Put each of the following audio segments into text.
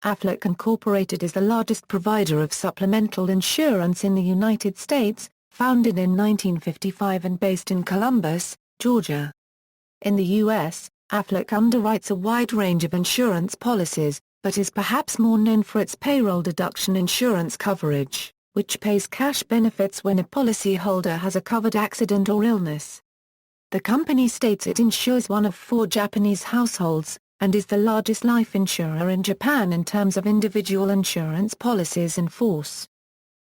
Aflac Incorporated is the largest provider of supplemental insurance in the United States, founded in 1955 and based in Columbus, Georgia. In the U.S., Aflac underwrites a wide range of insurance policies, but is perhaps more known for its payroll deduction insurance coverage, which pays cash benefits when a policyholder has a covered accident or illness. The company states it insures one of 4 Japanese households, and is the largest life insurer in Japan in terms of individual insurance policies in force.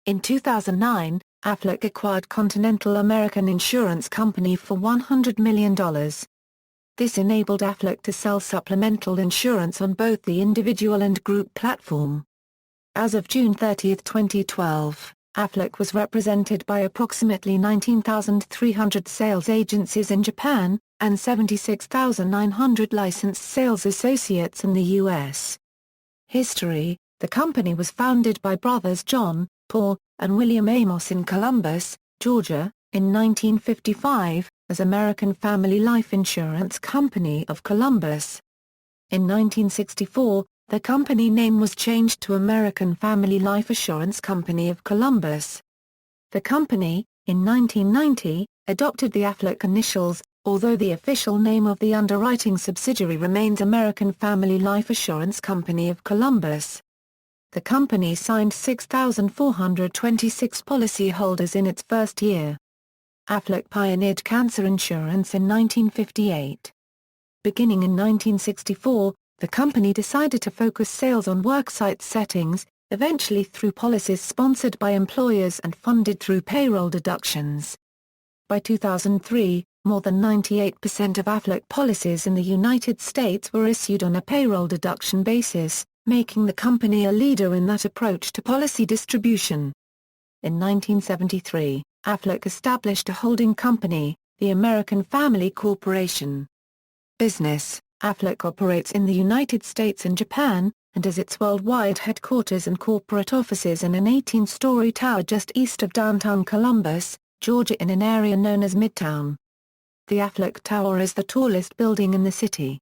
In 2009, Aflac acquired Continental American Insurance Company for $100 million. This enabled Aflac to sell supplemental insurance on both the individual and group platform. As of June 30, 2012, Aflac was represented by approximately 19,300 sales agencies in Japan, and 76,900 licensed sales associates in the U.S. History: the company was founded by brothers John, Paul, and William Amos in Columbus, Georgia, in 1955, as American Family Life Insurance Company of Columbus. In 1964, the company name was changed to American Family Life Assurance Company of Columbus. The company, in 1990, adopted the Aflac initials, although the official name of the underwriting subsidiary remains American Family Life Assurance Company of Columbus. The company signed 6,426 policyholders in its first year. Aflac pioneered cancer insurance in 1958. Beginning in 1964, the company decided to focus sales on worksite settings, eventually through policies sponsored by employers and funded through payroll deductions. By 2003, more than 98% of Aflac policies in the United States were issued on a payroll deduction basis, making the company a leader in that approach to policy distribution. In 1973, Aflac established a holding company, the American Family Corporation. Business: Aflac operates in the United States and Japan, and has its worldwide headquarters and corporate offices in an 18-story tower just east of downtown Columbus, Georgia, in an area known as Midtown. The Aflac Tower is the tallest building in the city.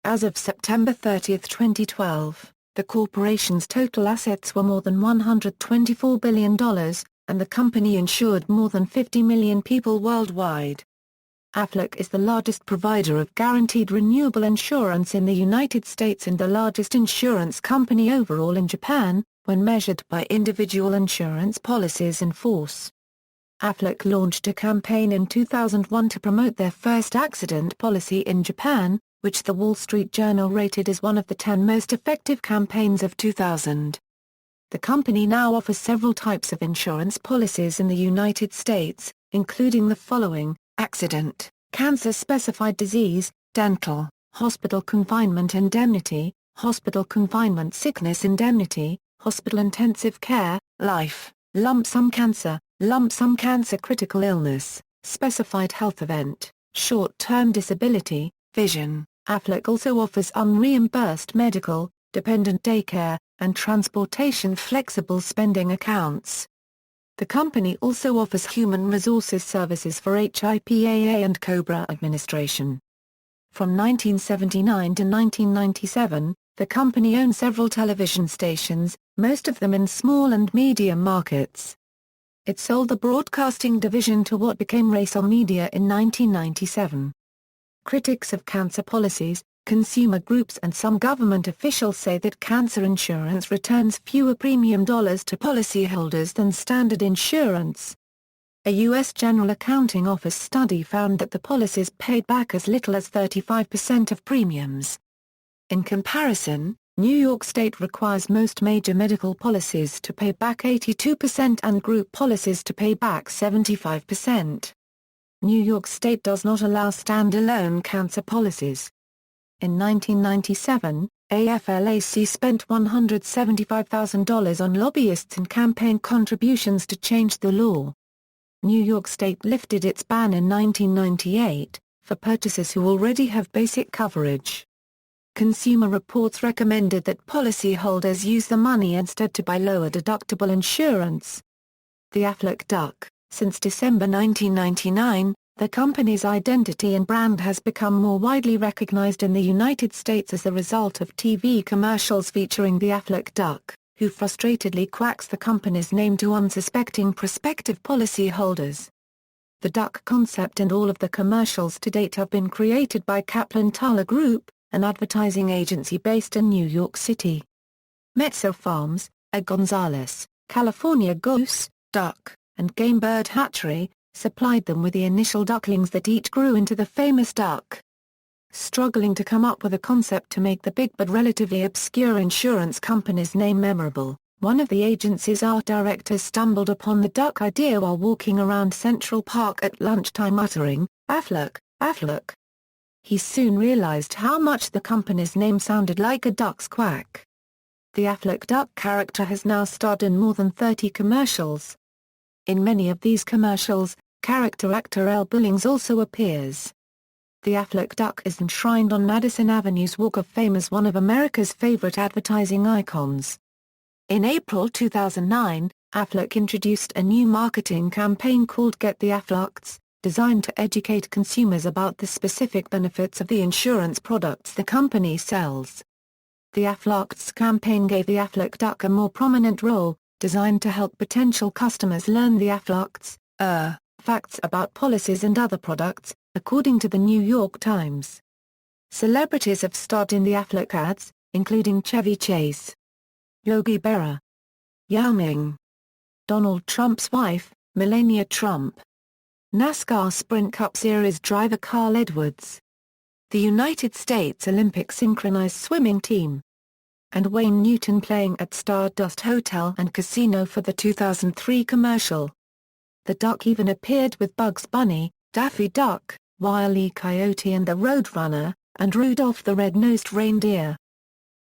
As of September 30, 2012, the corporation's total assets were more than $124 billion, and the company insured more than 50 million people worldwide. Aflac is the largest provider of guaranteed renewable insurance in the United States and the largest insurance company overall in Japan, when measured by individual insurance policies in force. Aflac launched a campaign in 2001 to promote their first accident policy in Japan, which the Wall Street Journal rated as one of the 10 most effective campaigns of 2000. The company now offers several types of insurance policies in the United States, including the following: accident, cancer-specified disease, dental, hospital confinement indemnity, hospital confinement sickness indemnity, hospital intensive care, life, lump sum cancer critical illness, specified health event, short-term disability, vision. Aflac also offers unreimbursed medical, dependent daycare, and transportation flexible spending accounts. The company also offers human resources services for HIPAA and COBRA administration. From 1979 to 1997, the company owned several television stations, most of them in small and medium markets. It sold the broadcasting division to what became Racer Media in 1997. Critics of cancer policies, consumer groups and some government officials say that cancer insurance returns fewer premium dollars to policyholders than standard insurance. A U.S. General Accounting Office study found that the policies paid back as little as 35% of premiums. In comparison, New York State requires most major medical policies to pay back 82% and group policies to pay back 75%. New York State does not allow standalone cancer policies. In 1997, AFLAC spent $175,000 on lobbyists and campaign contributions to change the law. New York State lifted its ban in 1998, for purchasers who already have basic coverage. Consumer Reports recommended that policyholders use the money instead to buy lower deductible insurance. The Aflac Duck: since December 1999, The company's identity and brand has become more widely recognized in the United States as a result of TV commercials featuring the Aflac duck, who frustratedly quacks the company's name to unsuspecting prospective policyholders. The duck concept and all of the commercials to date have been created by Kaplan Tala Group, an advertising agency based in New York City. Metso Farms, a Gonzales, California goose, duck, and game bird hatchery, supplied them with the initial ducklings that each grew into the famous duck. Struggling to come up with a concept to make the big but relatively obscure insurance company's name memorable, one of the agency's art directors stumbled upon the duck idea while walking around Central Park at lunchtime uttering, "Aflac, Aflac." He soon realized how much the company's name sounded like a duck's quack. The Aflac duck character has now starred in more than 30 commercials. In many of these commercials, character actor Elle Billings also appears. The Aflac duck is enshrined on Madison Avenue's Walk of Fame as one of America's favorite advertising icons. In April 2009, Aflac introduced a new marketing campaign called Get the Aflacs, designed to educate consumers about the specific benefits of the insurance products the company sells. The Aflacs campaign gave the Aflac duck a more prominent role, designed to help potential customers learn the Aflacs' facts about policies and other products, according to the New York Times. Celebrities have starred in the Aflac ads, including Chevy Chase, Yogi Berra, Yao Ming, Donald Trump's wife, Melania Trump, NASCAR Sprint Cup Series driver Carl Edwards, the United States Olympic synchronized swimming team, and Wayne Newton playing at Stardust Hotel and Casino for the 2003 commercial. The duck even appeared with Bugs Bunny, Daffy Duck, Wile E. Coyote and the Roadrunner, and Rudolph the Red-Nosed Reindeer.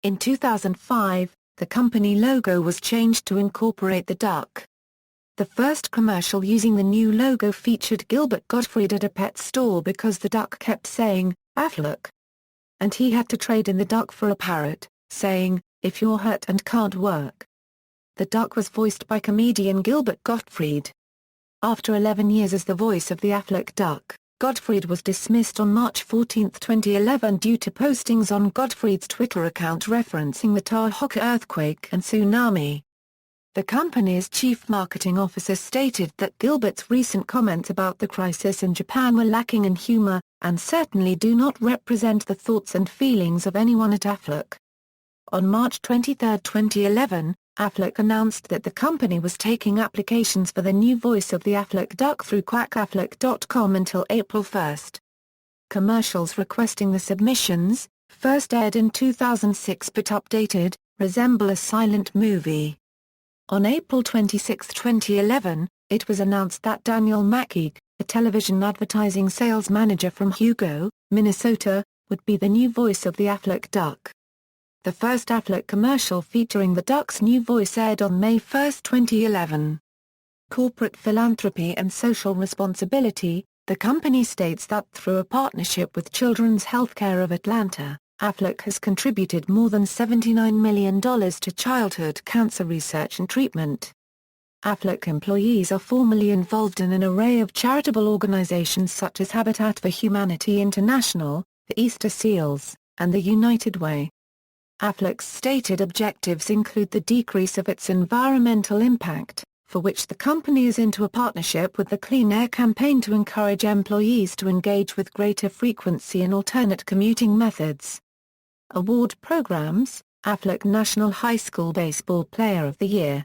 In 2005, the company logo was changed to incorporate the duck. The first commercial using the new logo featured Gilbert Gottfried at a pet store because the duck kept saying, "Aflac," and he had to trade in the duck for a parrot, saying, "If you're hurt and can't work." The duck was voiced by comedian Gilbert Gottfried. After 11 years as the voice of the Aflac duck, Gottfried was dismissed on March 14, 2011 due to postings on Gottfried's Twitter account referencing the Tahoe earthquake and tsunami. The company's chief marketing officer stated that Gilbert's recent comments about the crisis in Japan were lacking in humor, and certainly do not represent the thoughts and feelings of anyone at Aflac. On March 23, 2011, Aflac announced that the company was taking applications for the new voice of the Aflac duck through quackaflac.com until April 1. Commercials requesting the submissions, first aired in 2006 but updated, resemble a silent movie. On April 26, 2011, it was announced that Daniel McKeag, a television advertising sales manager from Hugo, Minnesota, would be the new voice of the Aflac duck. The first Aflac commercial featuring the duck's new voice aired on May 1, 2011. Corporate philanthropy and social responsibility. The company states that through a partnership with Children's Healthcare of Atlanta, Aflac has contributed more than $79 million to childhood cancer research and treatment. Aflac employees are formally involved in an array of charitable organizations such as Habitat for Humanity International, the Easter Seals, and the United Way. Aflac's stated objectives include the decrease of its environmental impact, for which the company is into a partnership with the Clean Air Campaign to encourage employees to engage with greater frequency in alternate commuting methods. Award programs: Aflac National High School Baseball Player of the Year.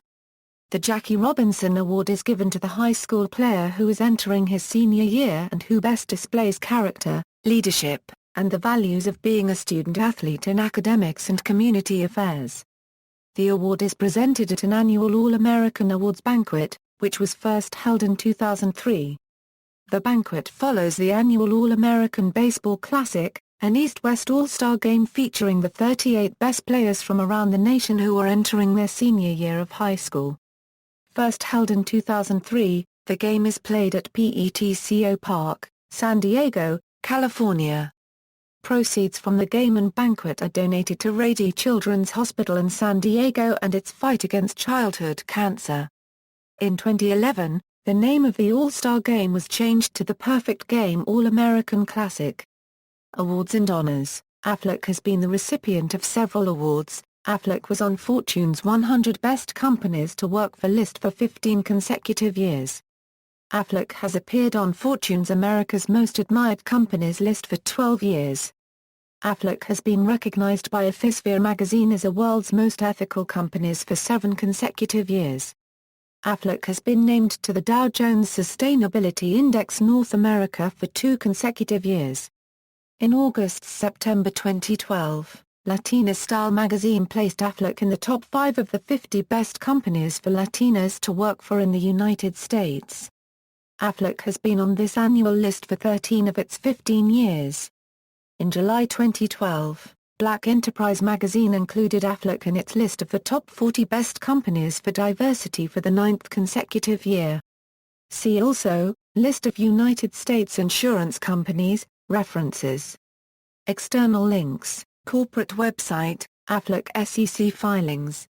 The Jackie Robinson Award is given to the high school player who is entering his senior year and who best displays character, leadership, and the values of being a student athlete in academics and community affairs. The award is presented at an annual All-American Awards banquet, which was first held in 2003. The banquet follows the annual All-American Baseball Classic, an East-West All-Star game featuring the 38 best players from around the nation who are entering their senior year of high school. First held in 2003, the game is played at Petco Park, San Diego, California. Proceeds from the game and banquet are donated to Rady Children's Hospital in San Diego and its fight against childhood cancer. In 2011, The name of the All-Star Game was changed to the Perfect Game All-American Classic. Awards and honors. Aflac has been the recipient of several awards. Aflac was on Fortune's 100 Best Companies to Work For list for 15 consecutive years. Aflac has appeared on Fortune's America's Most Admired Companies list for 12 years. Aflac has been recognized by Ethisphere magazine as a world's most ethical companies for 7 consecutive years. Aflac has been named to the Dow Jones Sustainability Index North America for 2 consecutive years. In August-September 2012, Latina Style magazine placed Aflac in the top 5 of the 50 best companies for Latinas to work for in the United States. Aflac has been on this annual list for 13 of its 15 years. In July 2012, Black Enterprise magazine included Aflac in its list of the top 40 best companies for diversity for the 9th consecutive year. See also, List of United States insurance companies, references. External links, corporate website, Aflac SEC filings.